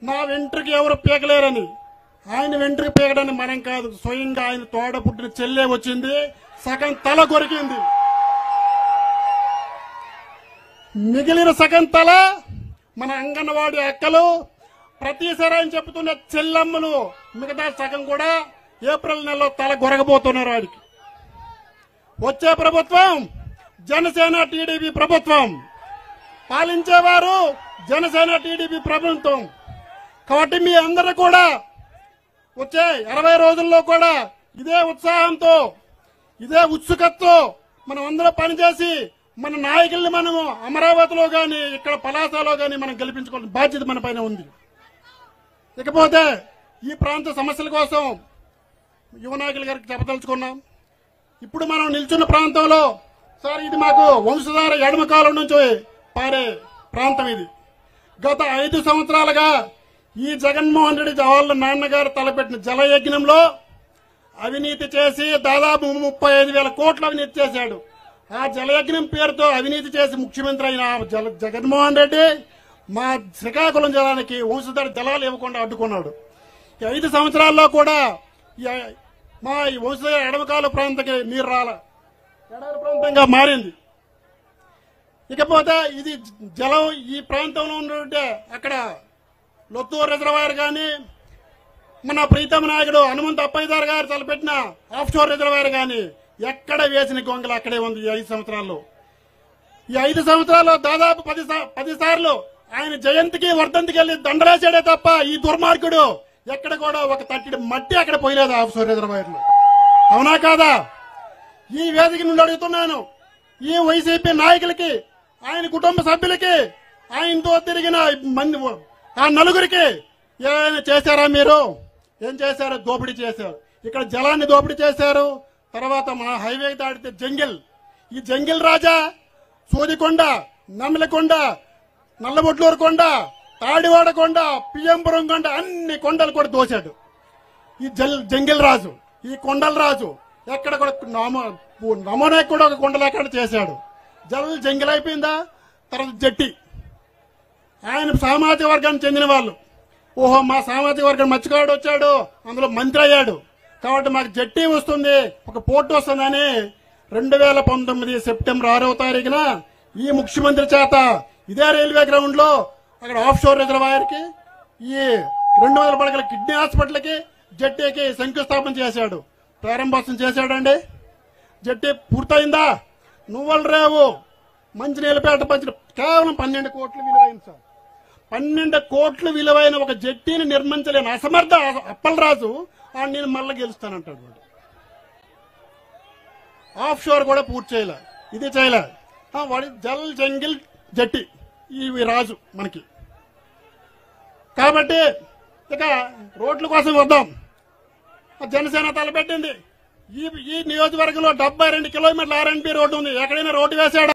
నా వెంట్రుకి ఎవరు పీకలేరని. ఆయన వెంట్రుకి పీకడానికి మనం కాదు, స్వయంగా ఆయన తోడ పుట్టిన చెల్లె వచ్చింది, సగం తల కొరికింది. మిగిలిన సగం తల మన అంగన్వాడీ అక్కలు, ప్రతిసారి ఆయన చెప్తున్న చెల్లమ్మలు, మిగతా సగం కూడా ఏప్రిల్ నెలలో తల గొరగబోతున్నారు. వాడికి వచ్చే ప్రభుత్వం జనసేన టీడీపీ ప్రభుత్వం, పాలించేవారు జనసేన టీడీపీ ప్రభుత్వం. కాబట్టి మీ అందరూ కూడా వచ్చే 20 రోజుల్లో కూడా ఇదే ఉత్సాహంతో, ఇదే ఉత్సుకతతో మనం అందరూ పనిచేసి మన నాయకుల్ని మనము అమరావతిలో గాని ఇక్కడ పలాసలో గాని మనం గెలిపించుకోవాల్సిన బాధ్యత మన పైన ఉంది. ఇకపోతే ఈ ప్రాంత సమస్యల కోసం యువ నాయకుల గారికి చెప్పదలుచుకున్నాం. ఇప్పుడు మనం నిల్చున్న ప్రాంతంలో సార్, ఇది మాకు వంశధార ఎడమ కాలం నుంచి పారే ప్రాంతం. ఇది గత 5 సంవత్సరాలుగా ఈ జగన్మోహన్ రెడ్డి వాళ్ళ నాన్నగారు తలపెట్టిన జలయజ్ఞంలో అవినీతి చేసి దాదాపు 35,000 కోట్లు అవినీతి చేశాడు. ఆ జలయజ్ఞం పేరుతో అవినీతి చేసి ముఖ్యమంత్రి అయిన జగన్మోహన్ రెడ్డి మా శ్రీకాకుళం జిల్లానికి వంశధార జలాలు ఇవ్వకుండా అడ్డుకున్నాడు. ఈ 5 సంవత్సరాల్లో కూడా మా ఈ వంశధార ఎడమకాల ప్రాంతానికి నీరు ఎడారి ప్రాంతంగా మారింది. ఇకపోతే ఇది జలం ఈ ప్రాంతంలో ఉంటే అక్కడ లొత్తూరు రిజర్వాయర్ కానీ, మన ప్రీతమ నాయకుడు హనుమంత అప్పయ్యదార్ గారు తలపెట్టిన ఆఫ్షోర్ రిజర్వాయర్ కానీ ఎక్కడ వేసిన గొంగలు అక్కడే ఉంది. ఈ 5 సంవత్సరాల్లో ఈ 5 సంవత్సరాల్లో దాదాపు 10 సార్లు ఆయన జయంతికి వర్ధంతికి వెళ్లి దండరాశాడే తప్ప ఈ దుర్మార్గుడు ఎక్కడ కూడా ఒక తట్టిడి మట్టి అక్కడ పోయలేదు ఆఫ్షోర్ రిజర్వాయర్లు. అవునా కాదా? ఈ వేదిక నుండి అడుగుతున్నాను, ఈ వైసీపీ నాయకులకి, ఆయన కుటుంబ సభ్యులకి, ఆయనతో తిరిగిన మంది ఆ నలుగురికి ఏమైనా చేశారా? మీరు ఏం చేశారు? దోపిడీ చేశారు. ఇక్కడ జలాన్ని దోపిడీ చేశారు. తర్వాత మన హైవే దాటితే జంగిల్, ఈ జంగిల్ రాజా సూదికొండ, నమ్మలకొండ, నల్లబొట్లూరు కొండ, తాడివాడ కొండ, పిఎంపురం కొండ, అన్ని కొండలు కూడా దోశాడు ఈ జంగిల్ రాజు, ఈ కొండల రాజు. ఎక్కడ కూడా నమోనాకి కూడా ఒక కొండలు ఎక్కడ చేశాడు. జంగిల్ అయిపోయిందా? తర్వాత జట్టి, ఆయన సామాజిక వర్గానికి చెందిన వాళ్ళు. ఓహో, మా సామాజిక వర్గం మత్స్యకారుడు వచ్చాడు, అందులో మంత్రి అయ్యాడు కాబట్టి మాకు జట్టి వస్తుంది, ఒక పోర్టు వస్తుందని 2019 సెప్టెంబర్ 6వ తారీఖున ఈ ముఖ్యమంత్రి చేత ఇదే రైల్వే గ్రౌండ్ లో అక్కడ ఆఫ్షోర్ రిజర్వాయర్ కి, ఈ 200 పడకల కిడ్నీ హాస్పిటల్ కి, జట్టీకి శంకుస్థాపన చేశాడు. ప్రారంభోత్సవం చేశాడండి. జట్టి పూర్తయిందా? నువ్వుల రేవు, మంచినీళ్ళపేట పంచిన కేవలం 12 కోట్లు విలువైంది సార్. 12 కోట్లు విలువైన ఒక జట్టీని నిర్మించలేని అసమర్థ అప్పలరాజు నేను మళ్ళీ గెలుస్తానంటాడు. వాడు ఆఫ్ షోర్ కూడా పూర్తి చేయలే, ఇది చేయలే. వాడి జంగిల్ జట్టి ఈ రాజు మనకి. కాబట్టి ఇక రోడ్ల కోసం వద్దాం. జనసేన తలపెట్టింది ఈ నియోజకవర్గంలో 72 కిలోమీటర్ల R&B రోడ్డు ఉంది. ఎక్కడైనా రోడ్డు వేసాడా?